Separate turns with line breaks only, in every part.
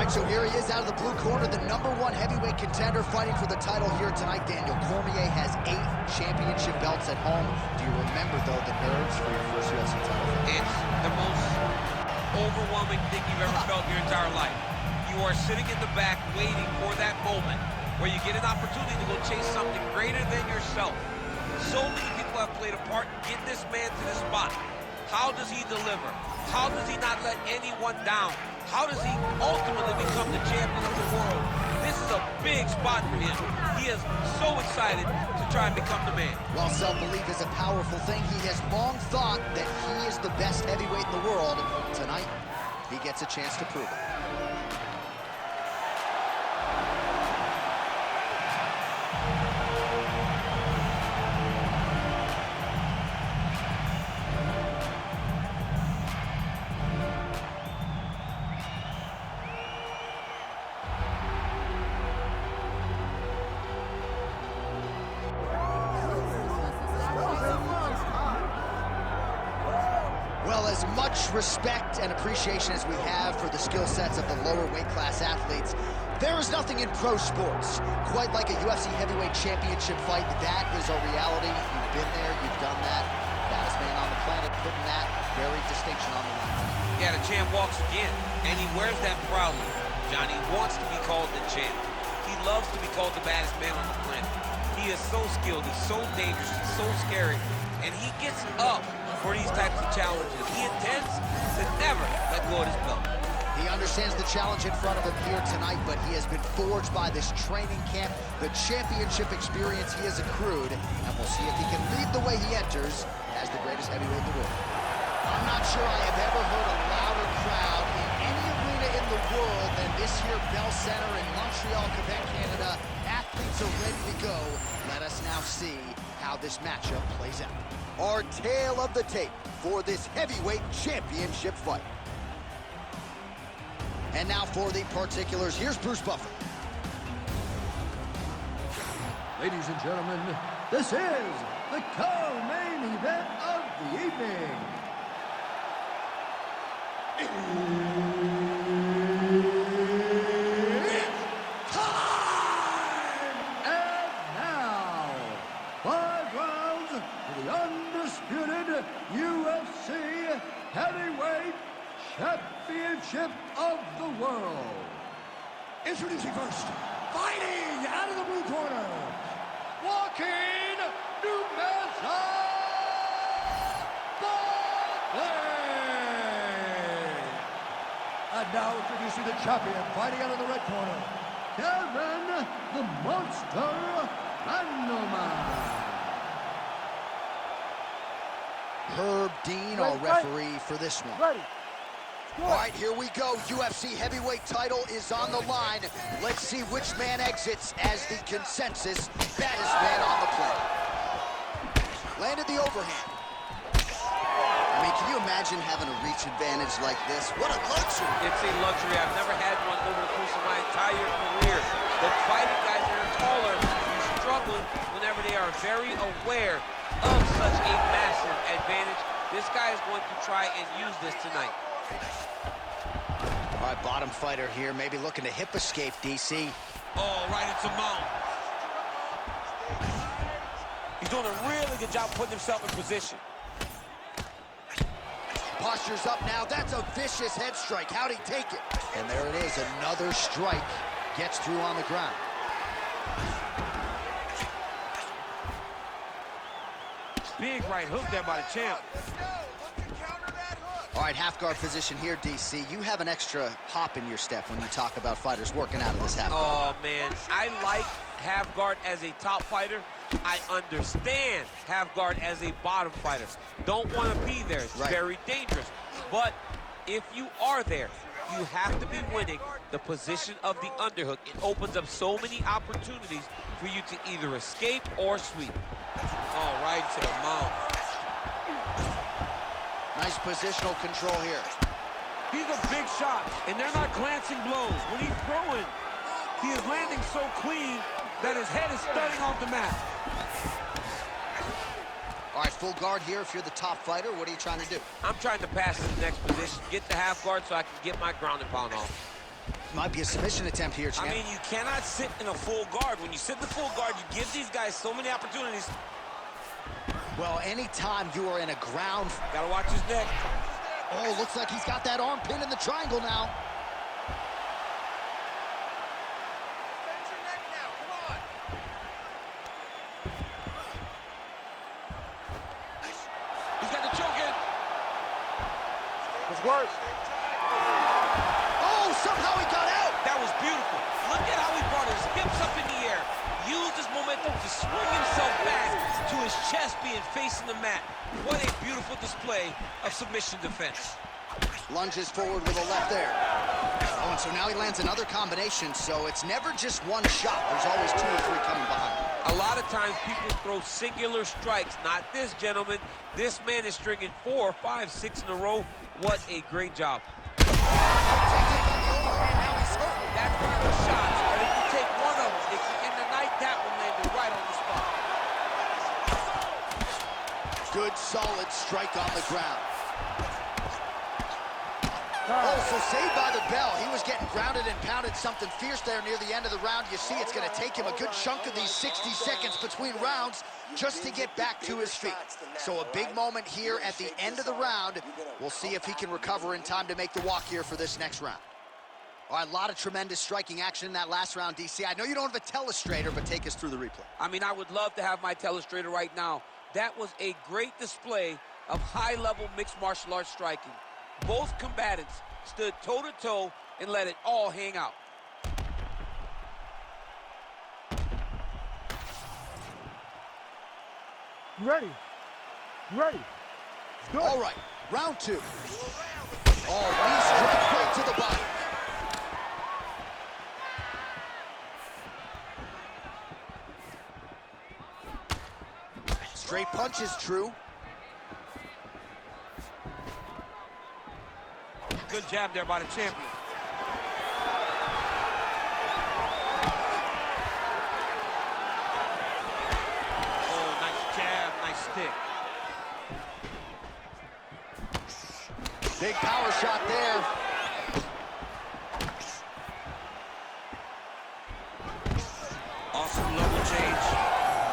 right, so here he is out of the blue corner, the #1 heavyweight contender fighting for the title here tonight. Daniel Cormier has 8 championship belts at home. Do you remember, though, the nerves for your first UFC title?
It's the most overwhelming thing you've ever felt in your entire life. You are sitting in the back waiting for that moment where you get an opportunity to go chase something greater than yourself. So many people have played a part in getting this man to this spot. How does he deliver? How does he not let anyone down? How does he ultimately become the champion of the world? This is a big spot for him. He is so excited to try and become the man.
While self-belief is a powerful thing, he has long thought that he is the best heavyweight in the world. Tonight, he gets a chance to prove it. Well, as much respect and appreciation as we have for the skill sets of the lower weight class athletes, there is nothing in pro sports quite like a UFC heavyweight championship fight. That is a reality. You've been there, you've done that. Baddest man on the planet, putting that very distinction on the line.
Yeah, the champ walks again, and he wears that proudly. Johnny wants to be called the champ. He loves to be called the baddest man on the planet. He is so skilled, he's so dangerous, he's so scary, and he gets up for these types of challenges. He intends to never let go of his belt.
He understands the challenge in front of him here tonight, but he has been forged by this training camp, the championship experience he has accrued, and we'll see if he can lead the way he enters as the greatest heavyweight in the world. I'm not sure I have ever heard a louder crowd in any arena in the world than this here Bell Center in Montreal, Quebec, Canada. Athletes are ready to go. Let us now see how this matchup plays out. Our tale of the tape for this heavyweight championship fight. And now for the particulars, here's Bruce Buffer.
Ladies and gentlemen, this is the co-main event of the evening. It's time! And now, 5 rounds for the undisputed UFC Heavyweight Championship of the world. Introducing first, fighting out of the blue corner, walking New Mexico. And now introducing the champion, fighting out of the red corner, Kevin the Monster Randleman.
Herb Dean, our referee for this one.
Ready.
All right, here we go. UFC heavyweight title is on the line. Let's see which man exits as the consensus baddest man on the planet. Landed the overhand. I mean, can you imagine having a reach advantage like this? What a luxury.
It's a luxury. I've never had one over the course of my entire career. The fighting guys that are taller are struggling whenever they are very aware of such a massive advantage. This guy is going to try and use this tonight.
All right, bottom fighter here, maybe looking to hip escape, DC.
Oh, right into mount. He's doing a really good job putting himself in position.
Posture's up now. That's a vicious head strike. How'd he take it? And there it is, another strike. Gets through on the ground.
Big right hook there by the champ.
All right, half guard position here, DC. You have an extra hop in your step when you talk about fighters working out of this half guard.
Oh, man. I like half guard as a top fighter. I understand half guard as a bottom fighter. Don't want to be there. It's very dangerous. But if you are there, you have to be winning the position of the underhook. It opens up so many opportunities for you to either escape or sweep. All right, to the mouth.
Nice positional control here.
He's a big shot, and they're not glancing blows. When he's throwing, he is landing so clean that his head is starting off the mat.
All right, full guard here. If you're the top fighter, what are you trying to do?
I'm trying to pass to the next position, get the half guard so I can get my ground and pound off.
Might be a submission attempt here, champ.
I mean, you cannot sit in a full guard. When you sit in the full guard, you give these guys so many opportunities.
Well, anytime you are in a ground...
Gotta watch his neck.
Oh, looks like he's got that arm pinned in the triangle now.
Bend your neck now, come on.
He's got the choke in.
It's work.
Oh, somehow he got out.
That was beautiful. Look at how he brought his hips up in the air. Used his momentum to swing himself back to his chest being facing the mat. What a beautiful display of submission defense.
Lunges forward with a left there. Oh, and so now he lands another combination, so it's never just one shot. There's always 2 or 3 coming behind.
A lot of times people throw singular strikes. Not this gentleman. This man is stringing 4, 5, 6 in a row. What a great job.
Now he's hurt.
That's one of the shots. But if you take one of them, if you end the night, that one landed right on the spot.
Good, solid strike on the ground. Oh, so saved by the bell. He was getting grounded and pounded something fierce there near the end of the round. You see it's going to take him a good chunk of these 60 seconds between rounds just to get back to his feet. So a big moment here at the end of the round. We'll see if he can recover in time to make the walk here for this next round. All right, a lot of tremendous striking action in that last round, DC. I know you don't have a telestrator, but take us through the replay.
I mean, I would love to have my telestrator right now. That was a great display of high-level mixed martial arts striking. Both combatants stood toe-to-toe and let it all hang out.
You ready? You ready? Good.
All right, round 2. Oh, knee strike right to the body. Straight punch is true.
Good jab there by the champion. Oh, nice jab, nice stick.
Big power shot there.
Awesome level change.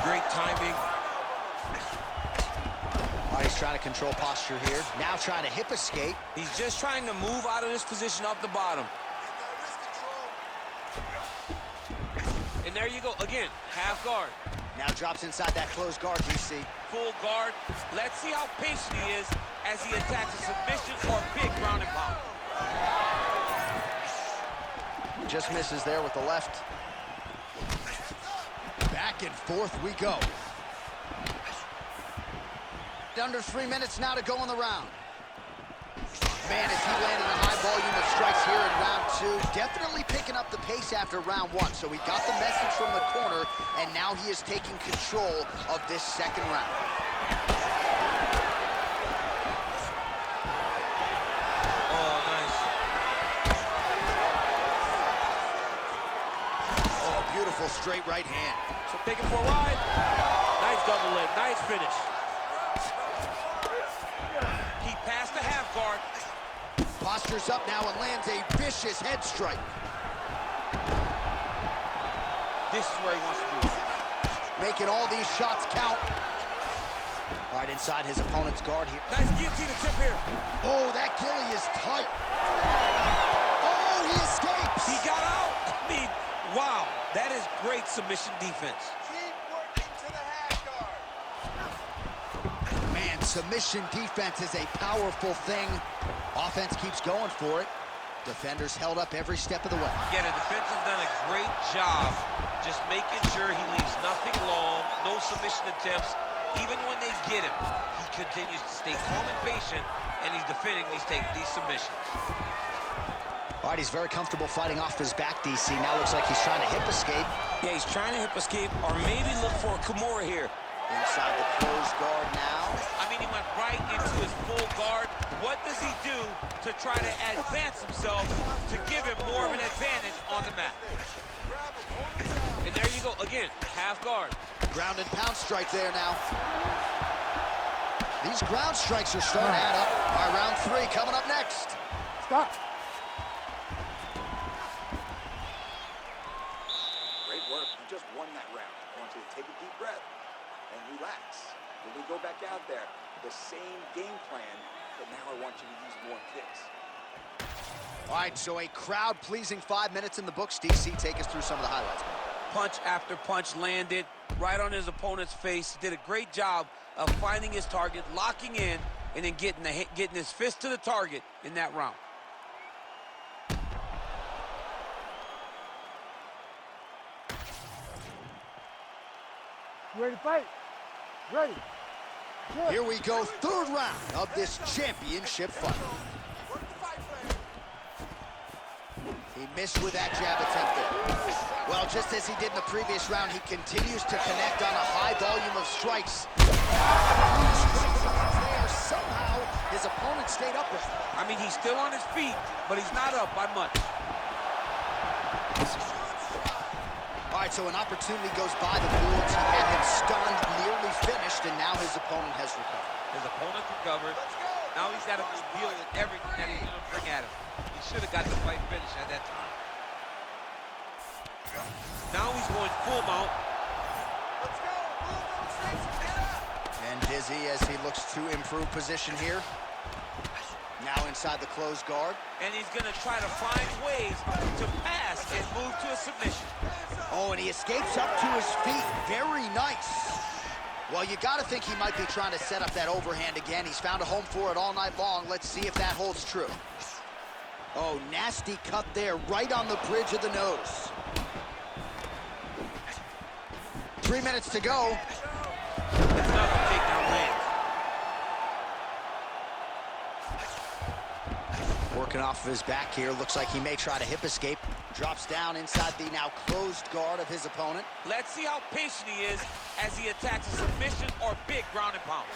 Great timing.
He's trying to control posture here. Now trying to hip escape.
He's just trying to move out of this position off the bottom. And there you go, again, half guard.
Now drops inside that closed guard, DC.
Full guard. Let's see how patient he is as he attacks a submission or big ground and pound.
Just misses there with the left. Back and forth we go. Under 3 minutes now to go in the round. Man, is he landing a high volume of strikes here in round 2. Definitely picking up the pace after round 1. So he got the message from the corner, and now he is taking control of this second round.
Oh, nice.
Oh, beautiful straight right hand.
So take it for a ride. Nice double leg, nice finish. He passed the half guard.
Postures up now and lands a vicious head strike.
This is where he wants to be.
Making all these shots count. Right inside his opponent's guard here.
Nice guillotine attempt here.
Oh, that gilly is tight. Oh, he escapes.
He got out. I mean, wow. That is great submission defense.
Keep working to the half guard.
Man, submission defense is a powerful thing. Offense keeps going for it. Defenders held up every step of the way.
Yeah, the defense has done a great job just making sure he leaves nothing long, no submission attempts. Even when they get him, he continues to stay calm and patient, and he's defending these submissions.
All right, he's very comfortable fighting off his back, DC. Now looks like he's trying to hip escape.
Yeah, he's trying to hip escape or maybe look for a Kimura here.
Inside the closed guard now.
I mean, he went right into his full guard. What does he do to try to advance himself to give him more of an advantage on the mat? And there you go, again, half guard.
Ground and pound strike there now. These ground strikes are starting to add up. All right, round 3 coming up next.
Stop.
just won that round. I want you to take a deep breath and relax. When we go back out there, the same game plan, but now I want you to use more kicks.
All right, so a crowd-pleasing 5 minutes in the books. DC, take us through some of the highlights.
Punch after punch landed right on his opponent's face. Did a great job of finding his target, locking in, and then getting his fist to the target in that round.
You ready to fight? Ready. Good.
Here we go, third round of this championship fight. He missed with that jab attempt there. Well, just as he did in the previous round, he continues to connect on a high volume of strikes. There, somehow, his opponent stayed up with him.
I mean, he's still on his feet, but he's not up by much.
All right, so an opportunity goes by the boards. He had him stunned, nearly finished, and now his opponent has recovered.
His opponent recovered. Now he's got to deal with everything that he's going to bring at him. He should have got the fight finished at that time. Now he's going full mount.
Let's go. Move from the stakes and get up.
And dizzy as he looks to improve position here. Now inside the closed guard.
And he's going to try to find ways to pass and move to a submission.
Oh, and he escapes up to his feet. Very nice. Well, you got to think he might be trying to set up that overhand again. He's found a home for it all night long. Let's see if that holds true. Oh, nasty cut there, right on the bridge of the nose. 3 minutes to go.
Another takedown lands.
Working off of his back here. Looks like he may try to hip escape. Drops down inside the now closed guard of his opponent.
Let's see how patient he is as he attacks a submission or big ground and pound.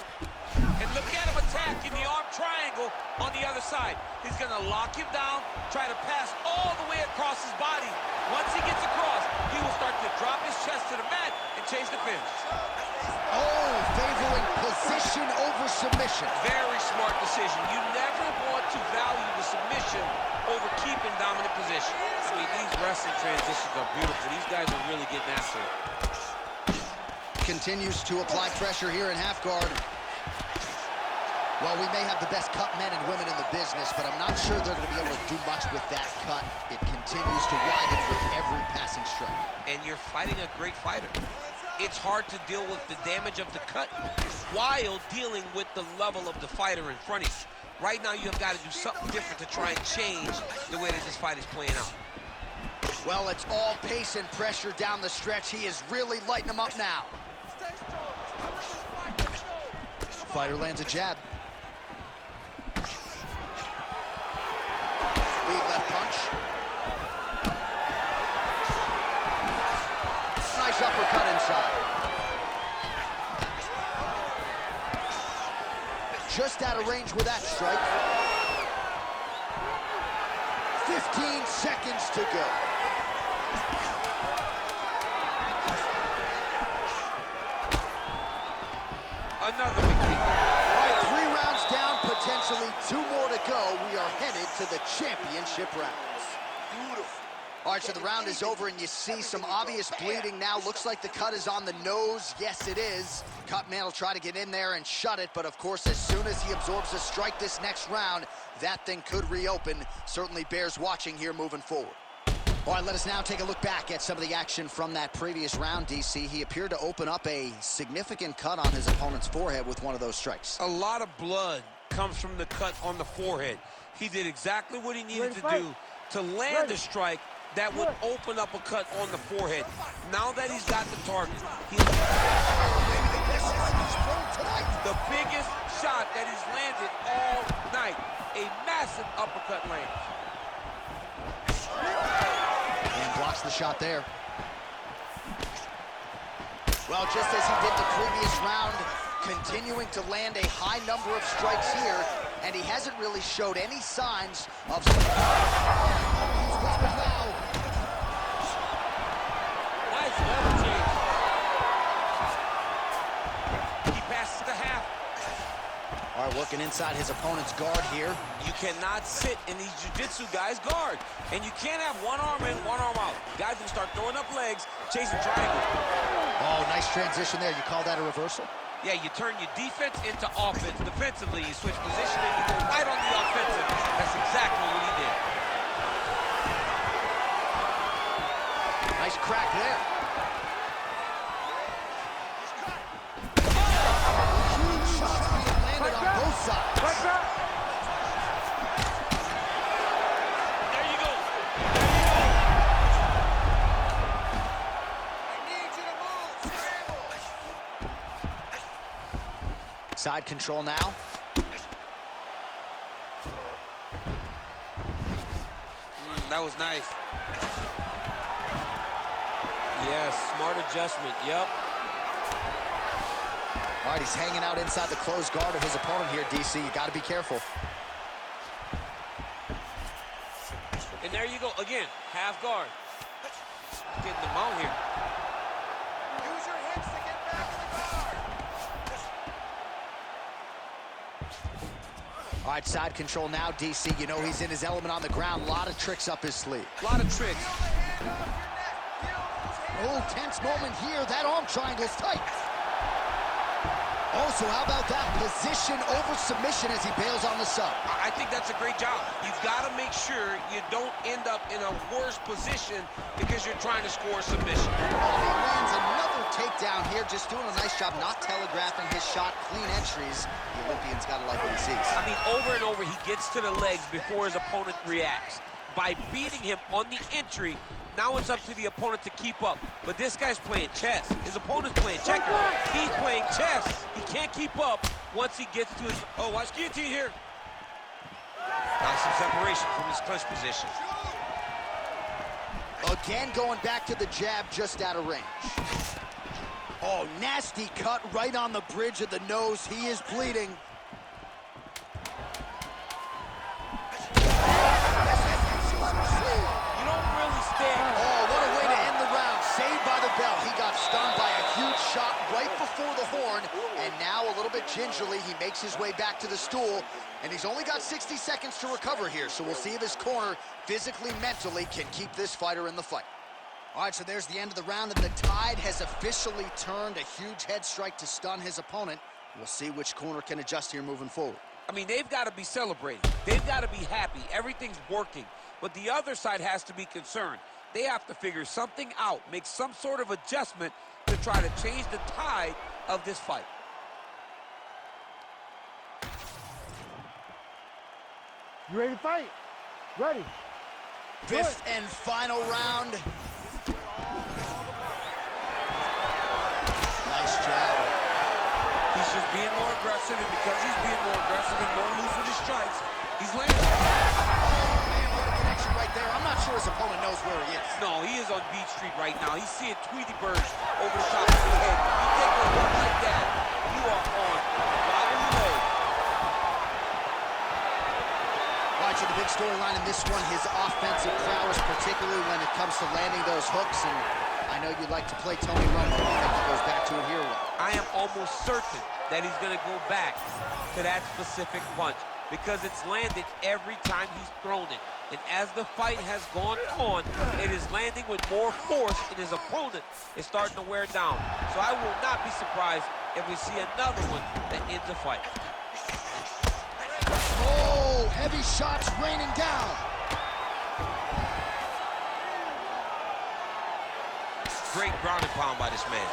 And look at him attacking the arm triangle on the other side. He's going to lock him down, try to pass all the way across his body. Once he gets across, he will start to drop his chest to the mat and chase the finish.
Oh, favoring position over submission.
Very smart decision. You never want to value the submission over keeping dominant position. I mean, these wrestling transitions are beautiful. These guys are really getting after it.
Continues to apply pressure here in half guard. Well, we may have the best cut men and women in the business, but I'm not sure they're going to be able to do much with that cut. It continues to widen with every passing strike.
And you're fighting a great fighter. It's hard to deal with the damage of the cut while dealing with the level of the fighter in front of you. Right now, you've got to do something different to try and change the way that this fight is playing out.
Well, it's all pace and pressure down the stretch. He is really lighting them up now. Fighter lands a jab. Lead left punch. Nice uppercut inside. Just out of range with that strike. 15 seconds to go.
Another big kick.
All right, 3 rounds down, potentially 2 more to go. We are headed to the championship rounds.
Beautiful.
All right, so the round is over, and you see some obvious bleeding now. Looks like the cut is on the nose. Yes, it is. Cutman will try to get in there and shut it, but of course, as soon as he absorbs a strike this next round, that thing could reopen. Certainly bears watching here moving forward. All right, let us now take a look back at some of the action from that previous round, DC. He appeared to open up a significant cut on his opponent's forehead with one of those strikes.
A lot of blood comes from the cut on the forehead. He did exactly what he needed to do to land a strike that would open up a cut on the forehead. Now that he's got the target, the biggest shot that he's landed all night. A massive uppercut lands.
And blocks the shot there. Well, just as he did the previous round, continuing to land a high number of strikes here, and he hasn't really showed any signs of...
Nice level change. He passes the half.
All right, working inside. inside his opponent's guard here.
You cannot sit in these jiu-jitsu guys' guard. And you can't have one arm in, one arm out. Guys will start throwing up legs, chasing triangle.
Oh, nice transition there. You call that a reversal?
Yeah, you turn your defense into offense. Defensively, you switch position and you go right on the offensive. That's exactly what he did.
Nice crack there. Huge shots being landed on both sides.
There you go.
I need you to move. Scramble.
Side control now.
That was nice. Yes, smart adjustment, yep.
All right, he's hanging out inside the closed guard of his opponent here, DC. You got to be careful.
And there you go, again, half guard. Getting them out here.
Use your hips to get back in the guard.
All right, side control now, DC. You know he's in his element on the ground. A lot of tricks up his sleeve.
A lot of tricks.
Feel the hand off your neck. Feel those hands.
Oh, tense moment here. That arm triangle's tight. Oh, so how about that position over submission as he bails on the sub?
I think that's a great job. You've got to make sure you don't end up in a worse position because you're trying to score submission.
Oh, he lands another takedown here, just doing a nice job not telegraphing his shot. Clean entries. The Olympian's got to like what he sees.
I mean, over and over, he gets to the legs before his opponent reacts. By beating him on the entry, now it's up to the opponent to keep up. But this guy's playing chess. His opponent's playing checker. He's playing chess. He can't keep up once he gets to his... Oh, watch guillotine here. Now some separation from his clinch position.
Again, going back to the jab just out of range. Oh, nasty cut right on the bridge of the nose. He is bleeding.
You don't really stand.
Oh, what a way to end the round. Saved by the bell. He got stunned by a huge shot right before the horn. And now, a little bit gingerly, he makes his way back to the stool. And he's only got 60 seconds to recover here. So we'll see if his corner, physically, mentally, can keep this fighter in the fight. All right, so there's the end of the round, and the tide has officially turned. A huge head strike to stun his opponent. We'll see which corner can adjust here moving forward.
I mean, they've got to be celebrating. They've got to be happy. Everything's working. But the other side has to be concerned. They have to figure something out, make some sort of adjustment to try to change the tide of this fight.
You ready to fight? Ready.
Fifth and final round. Nice jab.
He's just being more aggressive, and because he's being more aggressive and more loose with his strikes, he's landing.
Oh, man, what a connection right there. I'm not sure his opponent knows where he is.
No, he is on Beach Street right now. He's seeing Tweety Bird over the top of his head. You take a look like that, you are on bottom leg.
All right, so the big storyline in this one, his offensive prowess, particularly when it comes to landing those hooks. And I know you like to play Tony Romo. I think he goes back to it here.
I am almost certain that he's going to go back to that specific punch because it's landed every time he's thrown it. And as the fight has gone on, it is landing with more force, and his opponent is starting to wear down. So I will not be surprised if we see another one that ends the fight.
Oh, heavy shots raining down.
Great ground and pound by this man.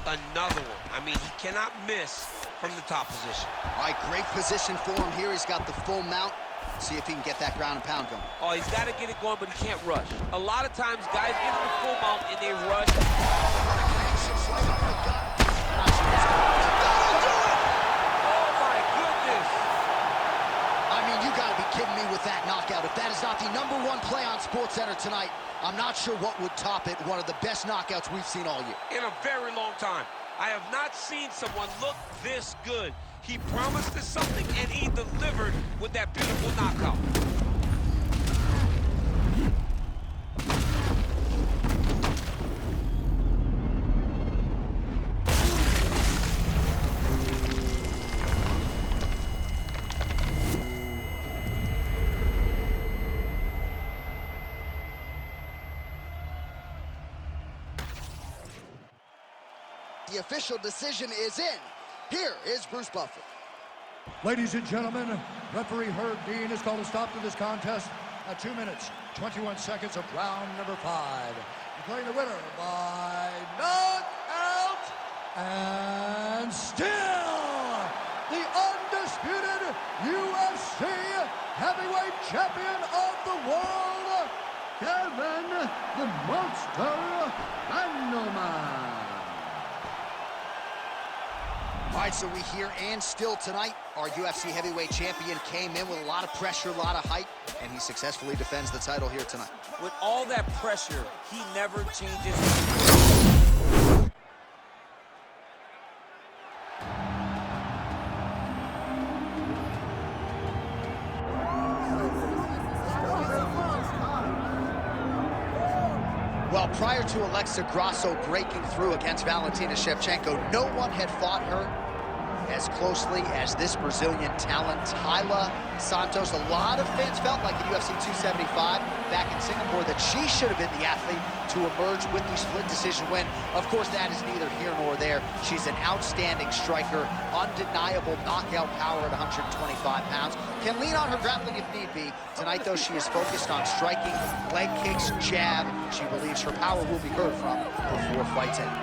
Another one. I mean, he cannot miss from the top position.
All right, great position for him here. He's got the full mount. See if he can get that ground and pound going.
Oh, he's got to get it going, but he can't rush. A lot of times, guys get in the full mount and they rush.
Oh, right up the gut. Not sure what's going on. That'll do it!
Oh, my goodness.
I mean, you got to be kidding me with that knockout. If that is not the #1 play on SportsCenter tonight, I'm not sure what would top it. One of the best knockouts we've seen all year.
In a very long time. I have not seen someone look this good. He promised us something, and he delivered with that beautiful knockout.
The official decision is in. Here is Bruce Buffer.
Ladies and gentlemen, referee Herb Dean has called a stop to this contest at 2 minutes, 21 seconds of round number 5. Declaring the winner by knockout and still the undisputed UFC heavyweight champion of the world, Kevin the Monster Bannerman.
All right, so we hear and still tonight, our UFC heavyweight champion came in with a lot of pressure, a lot of hype, and he successfully defends the title here tonight.
With all that pressure, he never changes.
Well, prior to Alexa Grasso breaking through against Valentina Shevchenko, no one had fought her as closely as this Brazilian talent, Taila Santos. A lot of fans felt like at UFC 275 back in Singapore that she should have been the athlete to emerge with the split decision win. Of course, that is neither here nor there. She's an outstanding striker, undeniable knockout power at 125 pounds. Can lean on her grappling if need be. Tonight, though, she is focused on striking, leg kicks, jab. She believes her power will be heard from before fights end.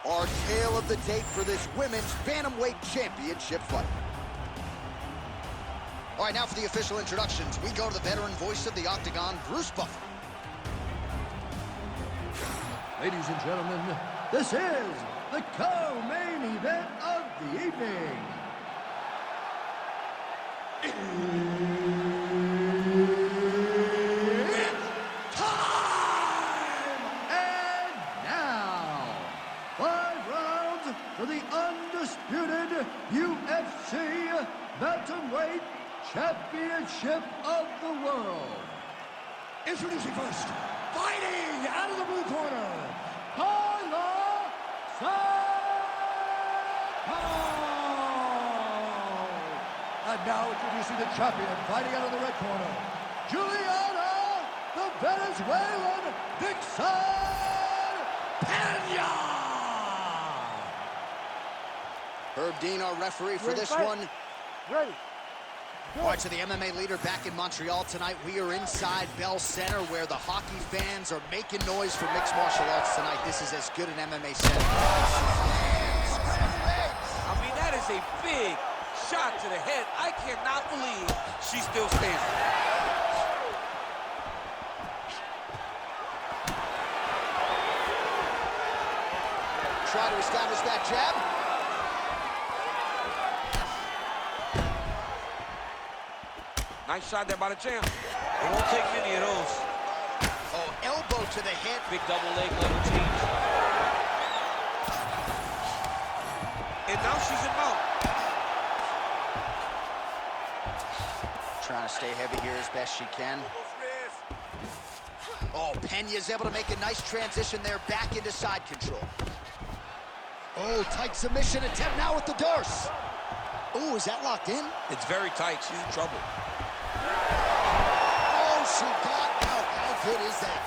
Our tale of the tape for this women's bantamweight championship fight. All right, now for the official introductions, we go to the veteran voice of the Octagon, Bruce Buffer.
Ladies and gentlemen, this is the co-main event of the evening. It's time! And now, 5 rounds for the undisputed UFC Bantamweight Championship of the world. Introducing first, fighting out of the blue corner, Tyson. And now introducing the champion, fighting out of the red corner, Juliana, the Venezuelan Vixen Pena.
Herb Dean, our referee for this one.
Ready.
All right, so the MMA leader back in Montreal tonight. We are inside Bell Center where the hockey fans are making noise for mixed martial arts tonight. This is as good an MMA center.
I mean, that is a big shot to the head. I cannot believe she's still standing.
Try to establish that jab.
Nice shot there by the champ. It won't take many of those.
Oh, elbow to the head.
Big double leg level change. And now she's in mount.
Trying to stay heavy here as best she can. Oh, Pena's able to make a nice transition there back into side control. Oh, tight submission attempt now with the Darce. Oh, is that locked in?
It's very tight. She's in trouble.
Oh, she got out. How good is that?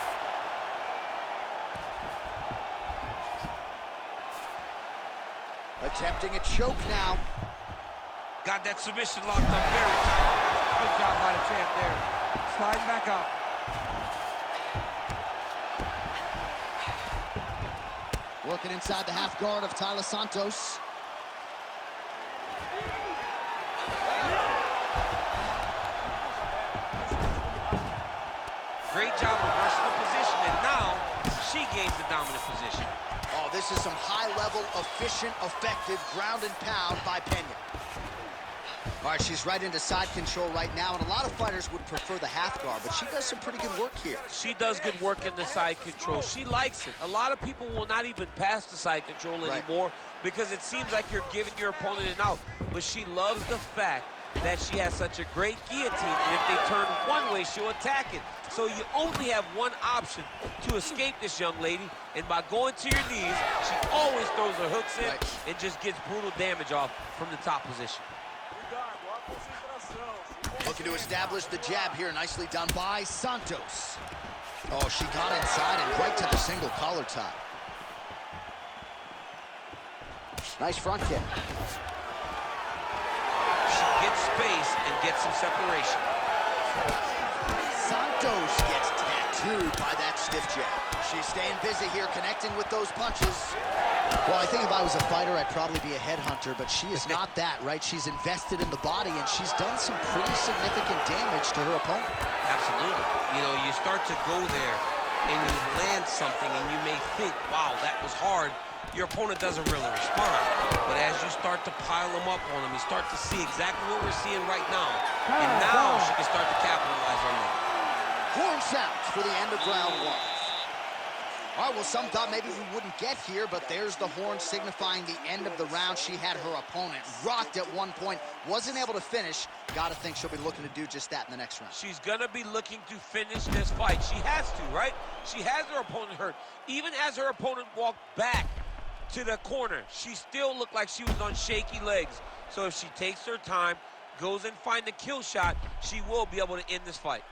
Attempting a choke now.
Got that submission locked up very tight. Good job by the champ there. Sliding back out.
Working inside the half guard of Tyler Santos.
Great job reversing the position, and now she gains the dominant position.
Oh, this is some high-level, efficient, effective ground and pound by Pena. All right, she's right into side control right now, and a lot of fighters would prefer the half guard, but she does some pretty good work here.
She does good work in the side control. She likes it. A lot of people will not even pass the side control anymore because it seems like you're giving your opponent an out. But she loves the fact that she has such a great guillotine, and if they turn one way, she'll attack it. So you only have one option to escape this young lady, and by going to your knees, she always throws her hooks in and just gets brutal damage off from the top position.
Looking to establish the jab here, nicely done by Santos. Oh, she got inside and right to the single collar tie. Nice front kick.
She gets space and gets some separation.
Santos gets tattooed by that stiff jab. She's staying busy here, connecting with those punches. Well, I think if I was a fighter, I'd probably be a headhunter, but she is not that, right? She's invested in the body, and she's done some pretty significant damage to her opponent.
Absolutely. You know, you start to go there, and you land something, and you may think, wow, that was hard. Your opponent doesn't really respond. But as you start to pile them up on him, you start to see exactly what we're seeing right now. And now she can start to capitalize on that.
Horn sounds for the end of round one. All right, well, some thought maybe we wouldn't get here, but there's the horn signifying the end of the round. She had her opponent rocked at one point, wasn't able to finish. Gotta think she'll be looking to do just that in the next round.
She's gonna be looking to finish this fight. She has to, right? She has her opponent hurt. Even as her opponent walked back to the corner, she still looked like she was on shaky legs. So if she takes her time, goes and finds the kill shot, she will be able to end this fight.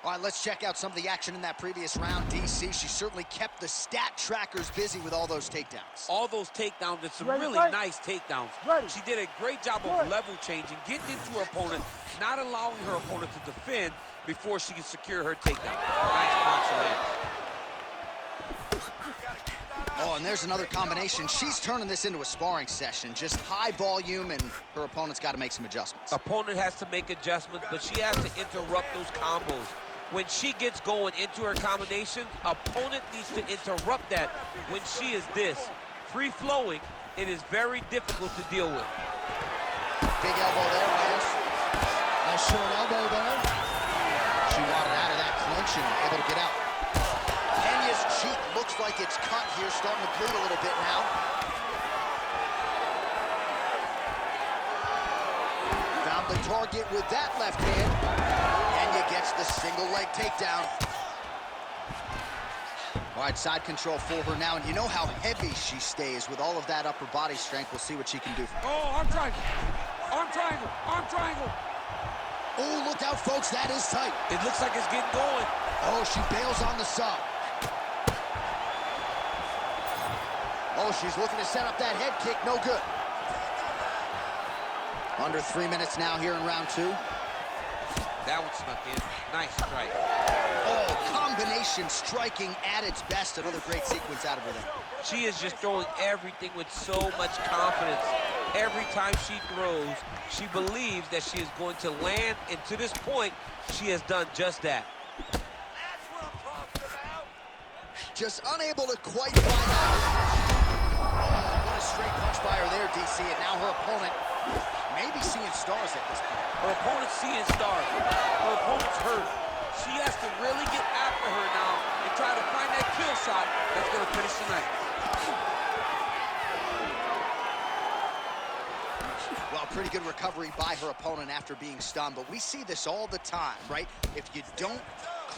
All right, let's check out some of the action in that previous round. DC, she certainly kept the stat trackers busy with all those takedowns.
All those takedowns, it's some really nice takedowns. She did a great job of level changing, getting into her opponent, not allowing her opponent to defend before she can secure her takedown. Nice punch land.
Oh, and there's another combination. She's turning this into a sparring session. Just high volume, and her opponent's got to make some adjustments.
Opponent has to make adjustments, but she has to interrupt those combos. When she gets going into her combination, opponent needs to interrupt that. When she is this free-flowing, it is very difficult to deal with.
Big elbow there, Lance. Nice short elbow there. She wanted out of that clinch and able to get out. Pena's cheek looks like it's cut here, starting to bleed a little bit now. Found the target with that left hand. Pena gets the single leg takedown. All right, side control for her now, and you know how heavy she stays with all of that upper body strength. We'll see what she can do.
Oh, arm triangle, arm triangle, arm triangle.
Oh, look out, folks, that is tight.
It looks like it's getting going.
Oh, she bails on the sub. Oh, she's looking to set up that head kick, no good. Under 3 minutes now here in round two.
That one snuck in. Nice strike.
Oh, combination striking at its best. Another great sequence out of her there.
She is just throwing everything with so much confidence. Every time she throws, she believes that she is going to land, and to this point, she has done just that.
That's what I'm talking about.
Just unable to quite find out. Oh, what a straight punch by her there, DC. And now her opponent may be seeing stars at this point.
Her opponent's seeing stars. Her opponent's hurt. She has to really get after her now and try to find that kill shot that's going to finish the night.
Well, Pretty good recovery by her opponent after being stunned, but we see this all the time, right? If you don't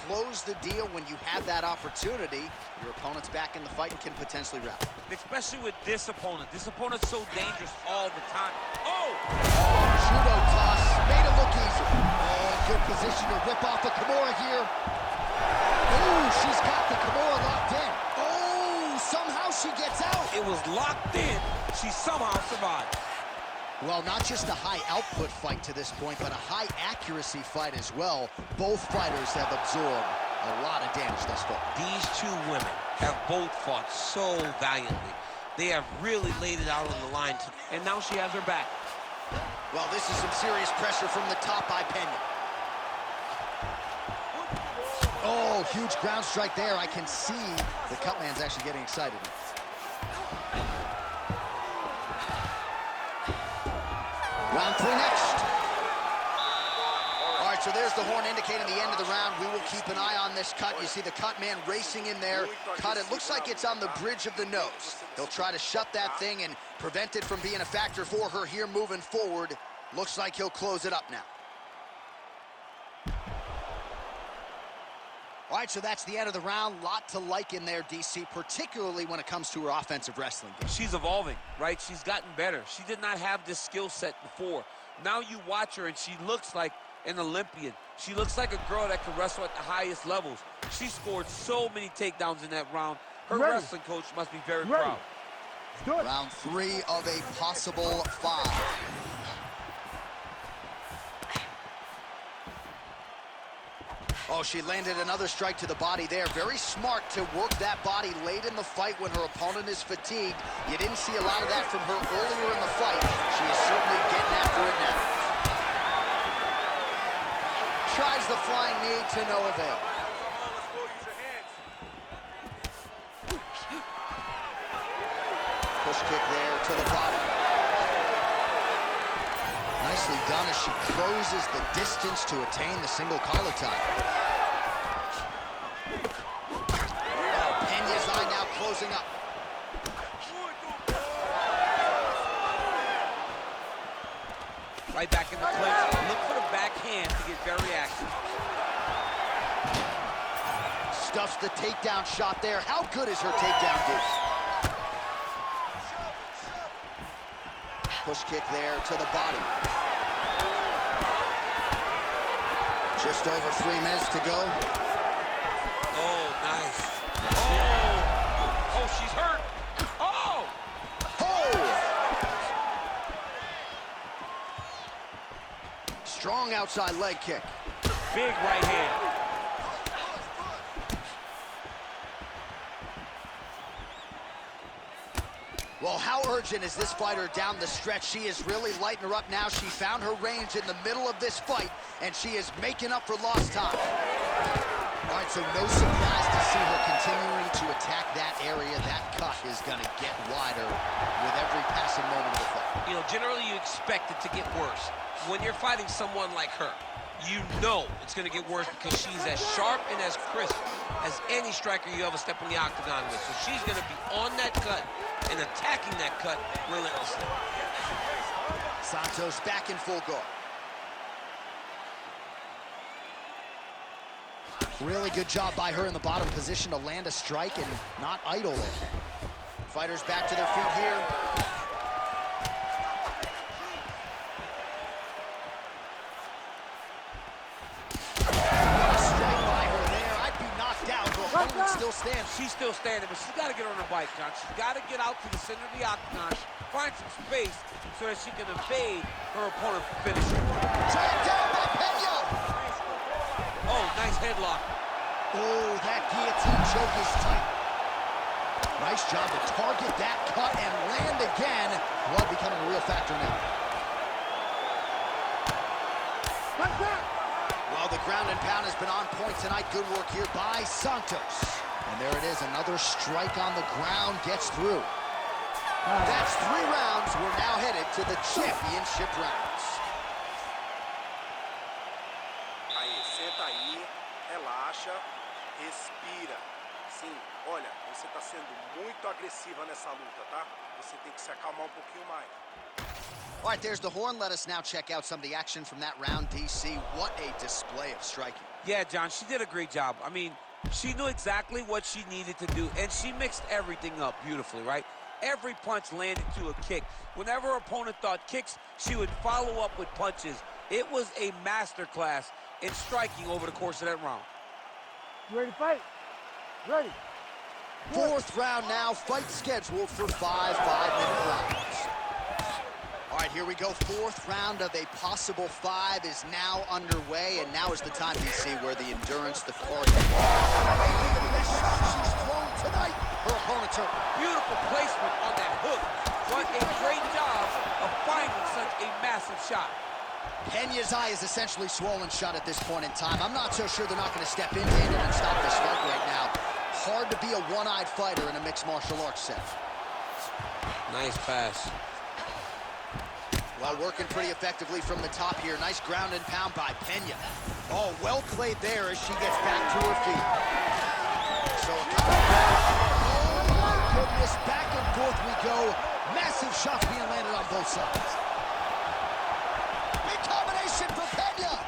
close the deal when you have that opportunity, your opponent's back in the fight and can potentially rally.
Especially with this opponent. This opponent's so dangerous all the time. Oh!
Judo toss, made it look easy. Oh, good position to rip off a Kimura here. Ooh, she's got the Kimura locked in. Oh, somehow she gets out.
It was locked in. She somehow survived.
Well, not just a high output fight to this point, but a high accuracy fight as well. Both fighters have absorbed a lot of damage thus far.
These two women have both fought so valiantly. They have really laid it out on the line, and now she has her back.
Well, this is some serious pressure from the top by Pena. Oh, huge ground strike there. I can see the cut man's actually getting excited. Round 3 next. All right, so there's the horn indicating the end of the round. We will keep an eye on this cut. You see the cut man racing in there. Cut, it looks like it's on the bridge of the nose. He'll try to shut that thing and prevent it from being a factor for her here moving forward. Looks like he'll close it up now. All right, so that's the end of the round. Lot to like in there, DC, particularly when it comes to her offensive wrestling game.
She's evolving, right? She's gotten better. She did not have this skill set before. Now you watch her, and she looks like an Olympian. She looks like a girl that can wrestle at the highest levels. She scored so many takedowns in that round. Her wrestling coach must be very proud.
Round 3 of a possible 5. Oh, she landed another strike to the body there. Very smart to work that body late in the fight when her opponent is fatigued. You didn't see a lot of that from her earlier in the fight. She is certainly getting after it now. Tries the flying knee to no avail. Push kick there to the body. Nicely done as she closes the distance to attain the single collar tie. Oh, Pena's eye now closing up.
Right back in the clinch. Look for the backhand to get very active.
Stuffs the takedown shot there. How good is her takedown deuce? Push kick there to the body. Just over 3 minutes to go.
Oh, nice. Oh! Oh, she's hurt. Oh!
Oh! Strong outside leg kick.
Big right hand.
Well, how urgent is this fighter down the stretch? She is really lighting her up now. She found her range in the middle of this fight, and she is making up for lost time. All right, so no surprise to see her continuing to attack that area. That cut is going to get wider with every passing moment of the fight.
You know, generally you expect it to get worse. When you're fighting someone like her, you know it's going to get worse because she's as sharp and as crisp as any striker you ever step in the octagon with. So she's going to be on that cut and attacking that cut relentlessly.
Santos back in full guard. Really good job by her in the bottom position to land a strike and not idle it. Fighters back to their feet here. Still stands.
She's still standing, but she's got to get on her bike, John. She's got to get out to the center of the octagon, find some space so that she can evade her opponent from finishing.
Dragged down by Pena.
Oh, nice headlock.
Oh, that guillotine choke is tight. Nice job to target that cut and land again. Blood becoming a real factor now. Well, the ground and pound has been on point tonight. Good work here by Santos. And there it is, another strike on the ground gets through. That's 3 rounds. We're now headed to the championship rounds.
Aí, senta aí, relaxa, respira. Sim, olha, você está sendo muito agressiva nessa luta, tá? Você tem que se acalmar um pouquinho mais.
All right, there's the horn. Let us now check out some of the action from that round, DC. What a display of striking.
Yeah, John, she did a great job. I mean, she knew exactly what she needed to do, and she mixed everything up beautifully, right? Every punch landed to a kick. Whenever her opponent thought kicks, she would follow up with punches. It was a masterclass in striking over the course of that round.
You ready to fight? Ready.
Fourth round now, fight scheduled for 5 5-minute rounds. All right, here we go. Fourth round of a possible 5 is now underway, and now is the time, DC, where the endurance, the cardio. She's thrown tonight. Her opponent's hurt.
Beautiful placement on that hook. What a great job of finding such a massive shot.
Pena's eye is essentially swollen shut at this point in time. I'm not so sure they're not going to step into it and stop this fight right now. Hard to be a one-eyed fighter in a mixed martial arts set.
Nice pass.
Well, working pretty effectively from the top here. Nice ground and pound by Pena. Oh, well played there as she gets back to her feet. So, oh my goodness, back and forth we go. Massive shots being landed on both sides. Big combination for Pena.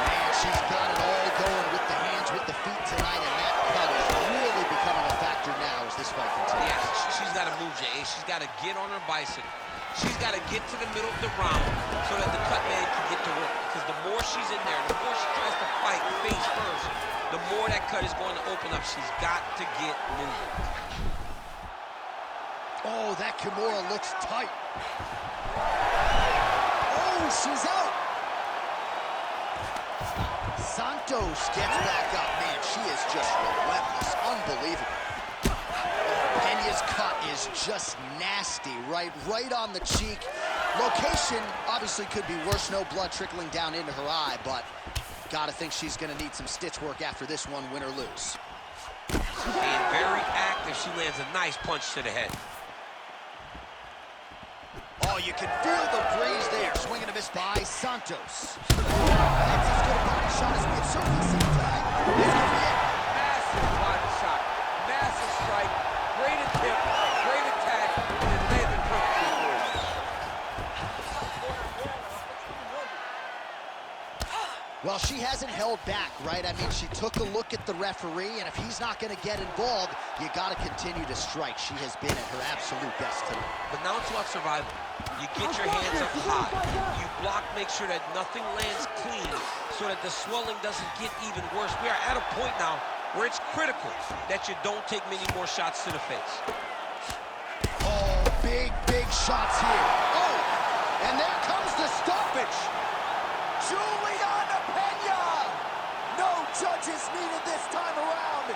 Man, she's got it all going with the hands, with the feet tonight, and that cut is really becoming a factor now as this fight continues.
Yeah, she's got to move, Jay. She's got to get on her bicycle. She's got to get to the middle of the round so that the cut man can get to work. Because the more she's in there, the more she tries to fight face first, the more that cut is going to open up. She's got to get moving.
Oh, that Kimura looks tight. Oh, she's out. Santos gets back up. Man, she is just relentless. Unbelievable. Pena's cut is just nasty, right on the cheek. Location obviously could be worse. No blood trickling down into her eye, but gotta think she's gonna need some stitch work after this one, win or lose.
Being very active, she lands a nice punch to the head.
Oh, you can feel the breeze there. Swing and a miss by Santos. That's as good a body shot as we have certainly seen tonight. This could be it.
Massive body shot, massive strike, great attempt, great attack, and it landed perfectly for her.
Well, she hasn't held back, right? I mean, she took a look at the referee, and if he's not going to get involved, you got to continue to strike. She has been at her absolute best tonight.
But now it's about survival. You get your hands up high. You block, make sure that nothing lands clean so that the swelling doesn't get even worse. We are at a point now where it's critical that you don't take many more shots to the face.
Oh, big shots here. Oh, and there comes the stoppage. Juliana Pena. No judges needed this time around.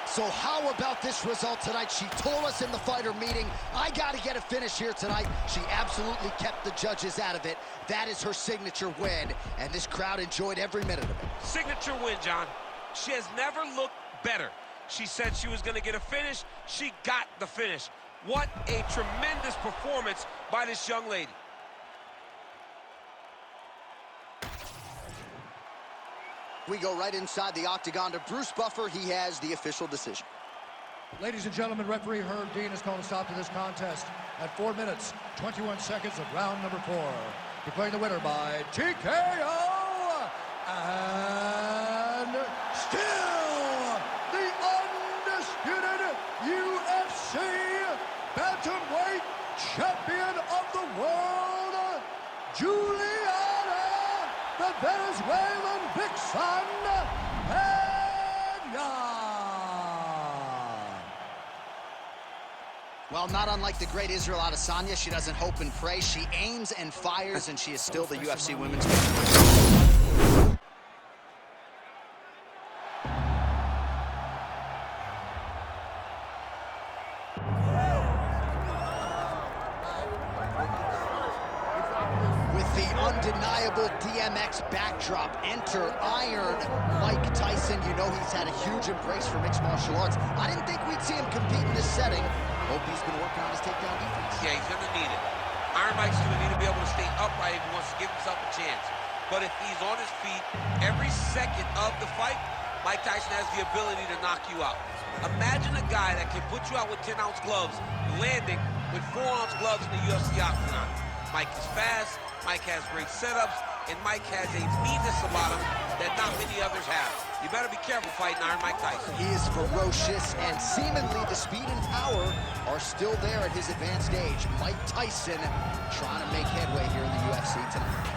So how about this result tonight? She told us in the fighter meeting, I got to get a finish here tonight. She absolutely kept the judges out of it. That is her signature win, and this crowd enjoyed every minute of it.
Signature win, John. She has never looked better. She said she was going to get a finish. She got the finish. What a tremendous performance by this young lady.
We go right inside the octagon to Bruce Buffer. He has the official decision.
Ladies and gentlemen, referee Herb Dean has called a stop to this contest at 4 minutes, 21 seconds of round number 4. Declaring the winner by TKO, and still the undisputed UFC bantamweight champion of the world, Juliana, the Venezuelan vixen, Pena.
Well, not unlike the great Israel Adesanya, she doesn't hope and pray. She aims and fires, and she is still the UFC women's champion. With the undeniable DMX backdrop, enter Iron Mike Tyson. You know he's had a huge embrace for mixed martial arts. I didn't think we'd see him compete in this setting. Hope he's been working on his takedown defense.
Yeah, he's going to need it. Iron Mike's going to need to be able to stay upright if he wants to give himself a chance. But if he's on his feet every second of the fight, Mike Tyson has the ability to knock you out. Imagine a guy that can put you out with 10-ounce gloves, landing with 4-ounce gloves in the UFC octagon. Mike is fast, Mike has great setups, and Mike has a meanness about him that not many others have. You better be careful fighting Iron Mike Tyson.
He is ferocious, and seemingly the speed and power are still there at his advanced age. Mike Tyson trying to make headway here in the UFC tonight.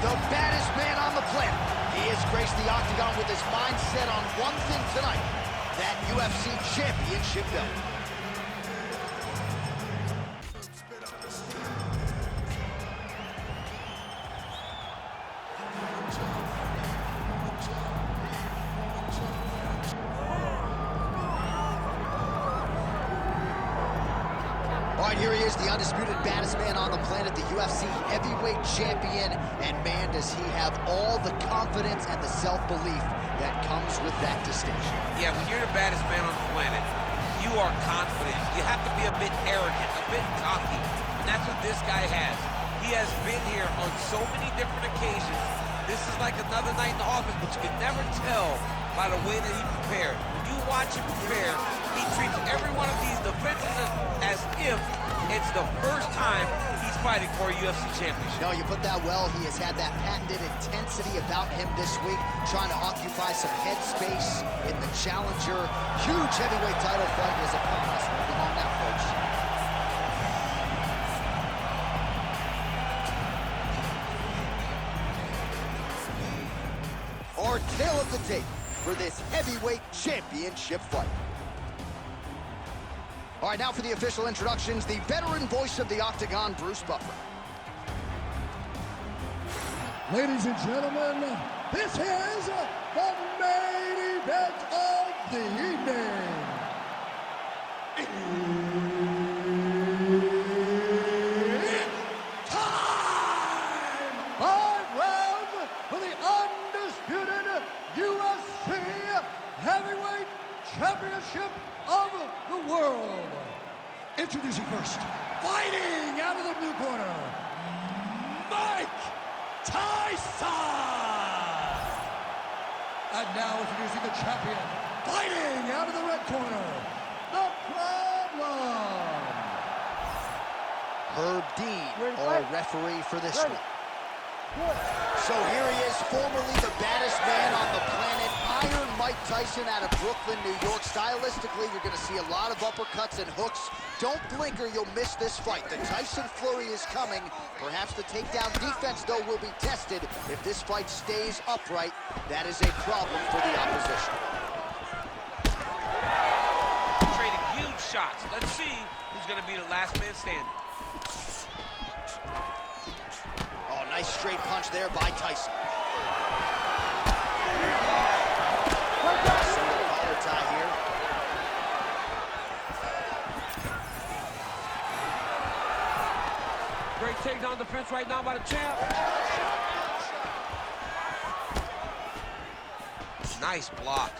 The baddest man on the planet. He has graced the octagon with his mind set on one thing tonight, that UFC championship belt. All right, here he is, the undisputed baddest man on the planet, the UFC heavyweight champion. And man, does he have all the confidence and the self-belief that comes with that distinction.
Yeah, when you're the baddest man on the planet, you are confident. You have to be a bit arrogant, a bit cocky. And that's what this guy has. He has been here on so many different occasions. This is like another night in the office, but you can never tell by the way that he prepared. When you watch him prepare, he treats every one of these defenses as if it's the first time he's fighting for a UFC championship.
No, you put that well. He has had that patented intensity about him this week, trying to occupy some head space in the challenger. Huge heavyweight title fight is upon us. Moving on now, folks. Our tale of the tape for this heavyweight championship fight. All right, now for the official introductions, the veteran voice of the Octagon, Bruce Buffer.
Ladies and gentlemen, this is the main event of the evening. It's time! 5 rounds for the undisputed UFC Heavyweight Championship of the world. Introducing first, fighting out of the blue corner, Mike Tyson! And now introducing the champion, fighting out of the red corner, the Problem,
Herb Dean, our referee for this one.
Good.
So here he is, formerly the baddest man on the planet, Iron Mike Tyson out of Brooklyn, New York. Stylistically, you're going to see a lot of uppercuts and hooks. Don't blink or you'll miss this fight. The Tyson flurry is coming. Perhaps the takedown defense, though, will be tested. If this fight stays upright, that is a problem for the opposition.
Trading huge shots. Let's see who's going to be the last man standing.
Oh, nice straight punch there by Tyson. Single collar tie here.
Great takedown defense right now by the champ. Nice block.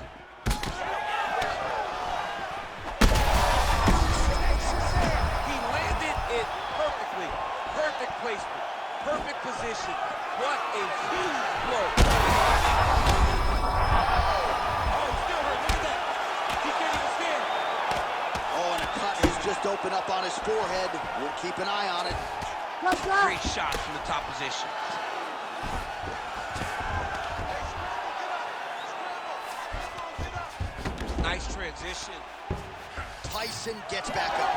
He landed it perfectly. Perfect placement. Perfect position. What a huge blow. Oh, he's still hurt. Look at that. He can't even stand.
Oh, and a cut has just opened up on his forehead. We'll keep an eye on it.
Great shot from the top position. Nice transition.
Tyson gets back up.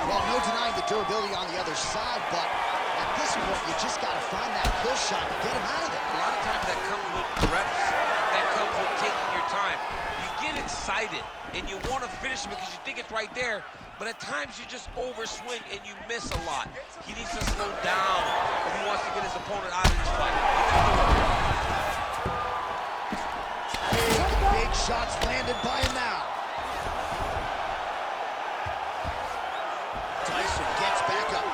Well, no denying the durability on the other side, but at this point, you just got to find that kill shot and get him out of there.
A lot of times that comes with reps. That comes with taking your time. You get excited, and you want to finish him because you think it's right there, but at times you just overswing and you miss a lot. He needs to slow down if he wants to get his opponent out of this fight.
Big shots landed by him now. Tyson gets back up.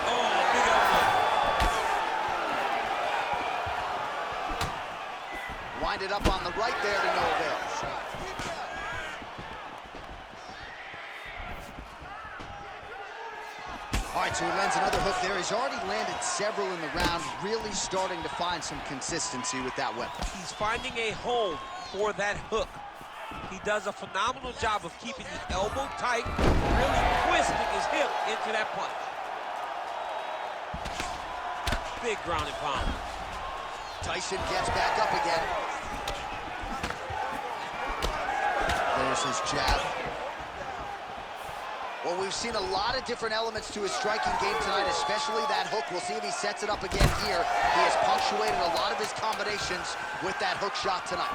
Oh, big elbow.
Winded up on the right there to no avail. All right, so he lands another hook there. He's already landed several in the round, really starting to find some consistency with that weapon.
He's finding a home for that hook. He does a phenomenal job of keeping the elbow tight, really twisting his hip into that punch. Big ground and pound.
Tyson gets back up again. There's his jab. Well, we've seen a lot of different elements to his striking game tonight, especially that hook. We'll see if he sets it up again here. He has punctuated a lot of his combinations with that hook shot tonight.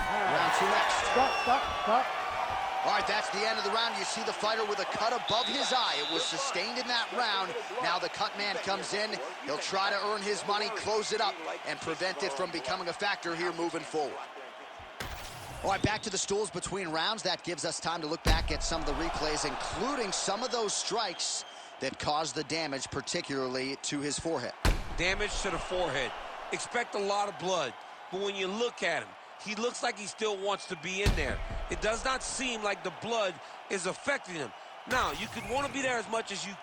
Round two next.
Stop.
All right, that's the end of the round. You see the fighter with a cut above his eye. It was sustained in that round. Now the cut man comes in. He'll try to earn his money, close it up, and prevent it from becoming a factor here moving forward. All right, back to the stools between rounds. That gives us time to look back at some of the replays, including some of those strikes that caused the damage, particularly to his forehead.
Damage to the forehead. Expect a lot of blood, but when you look at him, he looks like he still wants to be in there. It does not seem like the blood is affecting him. Now, you could want to be there as much as you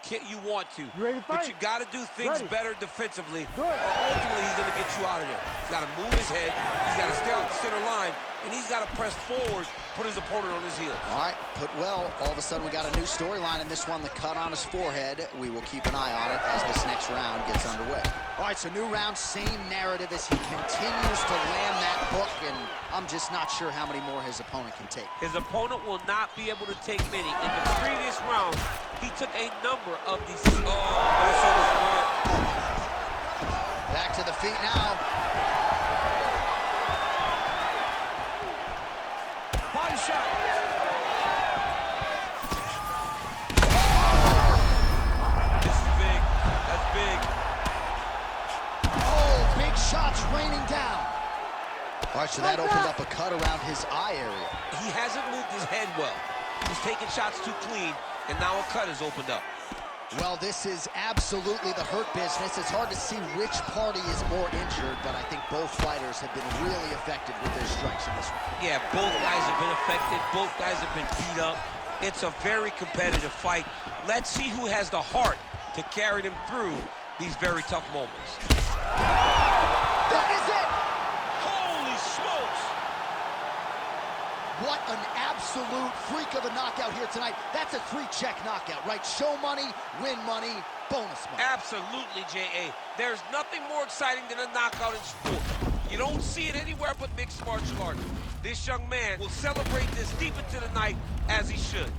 want to, but you got to do things better defensively. Ultimately, he's going to get you out of there. He's got to move his head. He's got to stay on the center line, and he's got to press forward, put his opponent on his heels.
All right, put well. All of a sudden, we got a new storyline in this one, the cut on his forehead. We will keep an eye on it as this next round gets underway. All right, so new round, same narrative as he continues to land that hook, and I'm just not sure how many more his opponent can take.
His opponent will not be able to take many. In the previous round, he took a number of these.
Back to the feet now.
Body shot. This is big. That's big.
Oh, big shots raining down. All right, so that opened up a cut around his eye area.
He hasn't moved his head well. He's taking shots too clean, and now a cut has opened up.
Well, this is absolutely the hurt business. It's hard to see which party is more injured, but I think both fighters have been really effective with their strikes in this one.
Yeah, both guys have been affected. Both guys have been beat up. It's a very competitive fight. Let's see who has the heart to carry them through these very tough moments.
That is it!
Holy smokes!
What an absolute freak of a knockout here tonight. That's a 3-check knockout, right? Show money, win money, bonus money.
Absolutely, J.A. There's nothing more exciting than a knockout in sport. You don't see it anywhere but mixed martial arts. This young man will celebrate this deep into the night as he should.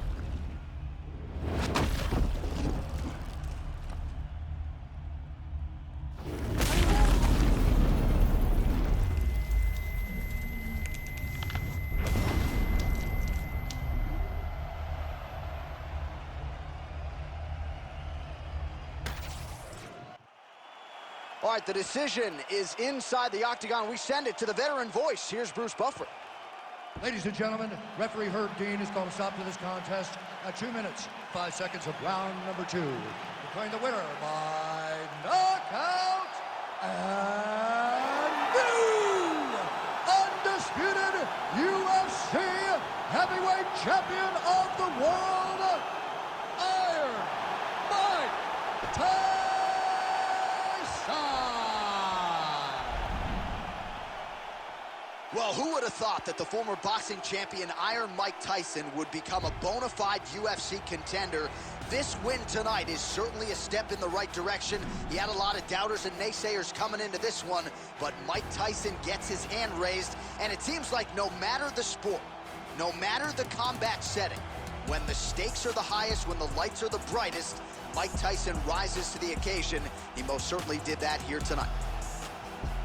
All right, the decision is inside the octagon. We send it to the veteran voice. Here's Bruce Buffer.
Ladies and gentlemen, referee Herb Dean has called a stop to this contest at 2 minutes, 5 seconds of round number 2. Declaring the winner by knockout and new undisputed UFC heavyweight champion of the world, Iron Mike Tyson.
Well, who would have thought that the former boxing champion Iron Mike Tyson would become a bona fide UFC contender? This win tonight is certainly a step in the right direction. He had a lot of doubters and naysayers coming into this one, but Mike Tyson gets his hand raised, and it seems like no matter the sport, no matter the combat setting, when the stakes are the highest, when the lights are the brightest, Mike Tyson rises to the occasion. He most certainly did that here tonight.